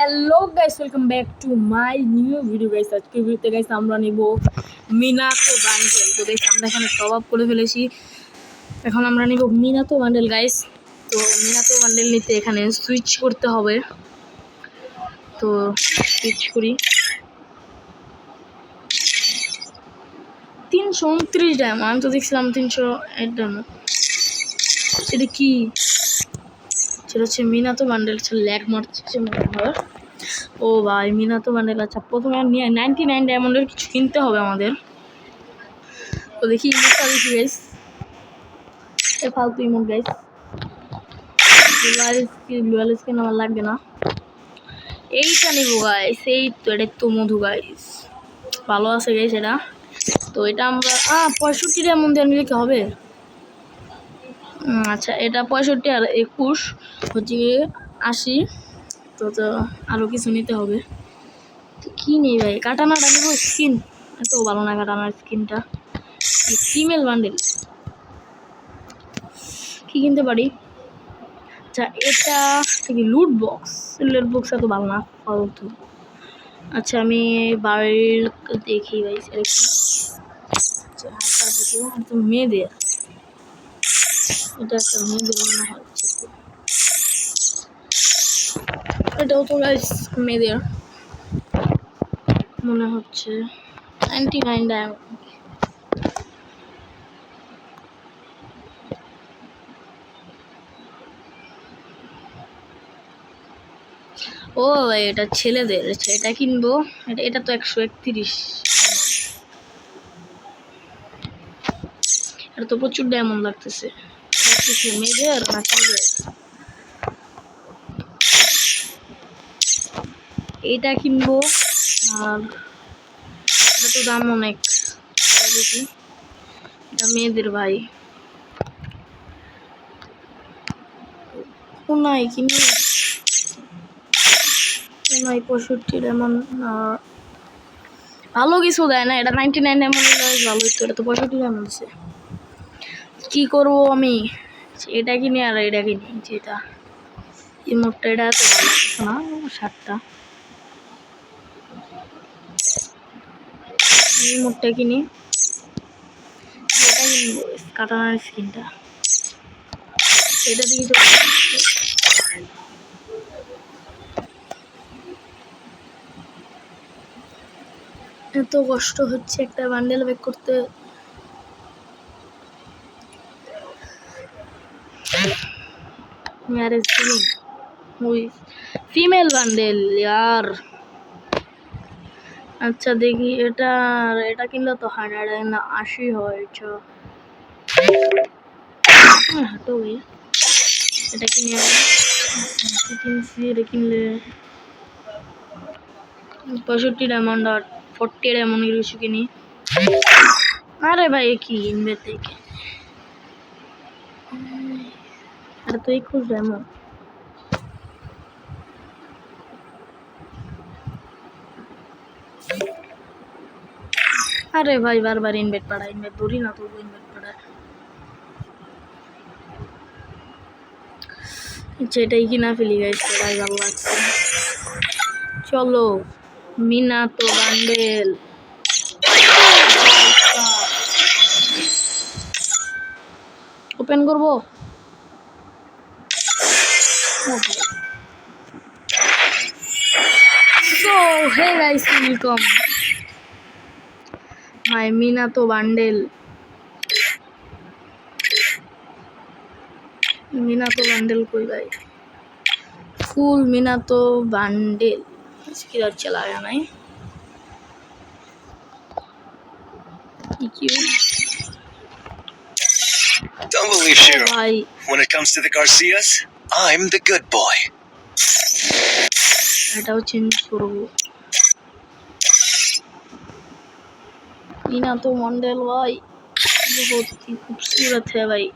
Hello guys, welcome back to my new video guys. আজকে ভিডিওতে guys আমরা নিব মিনাতো বান্ডেল। তো গাইস আমরা এখানে টপ আপ করে ফেলেছি, এখন আমরা নিব মিনাতো বান্ডেল গাইস। তো মিনাতো বান্ডেল নিতে এখানে সুইচ করতে হবে, তো সুইচ করি। 329 ডায়মন্ড, আমি তো দেখছিলাম 308 ডায়মন্ড। সেটা কি? সেটা হচ্ছে মিনাতো বান্ডেল। ল্যাগ মারছে মনে হয়। ও ভাই, মিনাতো বান্ডেল। আচ্ছা, প্রথমে 99 ডায়মন্ডের কিছু কিনতে হবে আমাদের। তো দেখি ইমোটটা দেখি গাইস, এ ফালতু ইমোট গাইস। ডুয়াল স্কিন আমার লাগবে না, এইটা নিব গাইস। এই তো, এটা তো মধু গাইস, ভালো আছে গাইস এটা। তো এটা আমরা 65 ডায়মন্ড দিয়ে নিলে কি হবে? আচ্ছা, এটা 65 আর 21 হচ্ছে 80। তো আরও কিছু নিতে হবে। তো কী নেই ভাই, কাটানাটা নেবো। স্কিন এত ভালো না কাটানার স্কিনটা। ফিমেল বান্ডেল কি কিনতে পারি? আচ্ছা, এটা কি লুট বক্স? এত ভালো না, ফালতু। আচ্ছা, আমি বাড়ির দেখি ভাই সেটা কি। আচ্ছা, হালকা মেয়েদের, এটা একটা মেয়েদের মনে হয়। এটাও তো গাইস মেয়েদের মনে হচ্ছে। 99 ডায়মন্ড। ও ভাই, এটা ছেলেদের। এটা কিনবো। এটা তো 131। এটা তো প্রচুর ডায়মন্ড লাগতেছে। মেয়েদের না ছেলেদের? এইটা কিনবো। আর এটা তো দাম অনেক। এটা মেয়েদের ভাই। নাই কিনি, নাই 65 ডায়মন্ড। ভালো কিছু দেয় না, এটা 99 ডায়মন্ড ভালো হতো। এটা তো 65 ডায়মন্ড আছে। কি করবো আমি? এটা কিনি আর এটা কিনি। যেটা ইমোটটা, এটা এত ভালো লাগছে না। 60টা ইমোটটা কিনি। এটা কিনবো, কাটানার স্কিনটা। এটা দিয়ে তো এত কষ্ট হচ্ছে একটা বান্ডেল ব্যাক করতে। ফিমেল বান্ডেল यार। আচ্ছা দেখি, এটা কিনলে তো 180 হয়। হাঁটো ভাই, এটা কিনে কিনছি। এটা কিনলে 65 ডায়মন্ড আর 40 ডায়মন্ডের কিছু কিনি। আরে ভাই, কি কিনবে থেকে? এটা তো 21 ডায়মন্ড। আরে ভাই, বারবার ইনভাইট পাড়া, ইনভাইট ধরি না, তবু ইনভাইট পাড়ায়। যেটাই কিনা ফেলি গাইস, সেটাই ভালো লাগছে। চলো মিনাতো বান্ডেল। ওপেন করবো। So hey guys, welcome my Minato bundle. Minato bundle কই ভাই? ফুল মিনাতো বান্ডেল স্কিলার চালাया नहीं। Don't believe Shiro. When it comes to the Garcias, I'm the good boy. এটাও চেঞ্জ করব। মিনাতো বান্ডেল भाई बहुत ही खूबसूरत है भाई।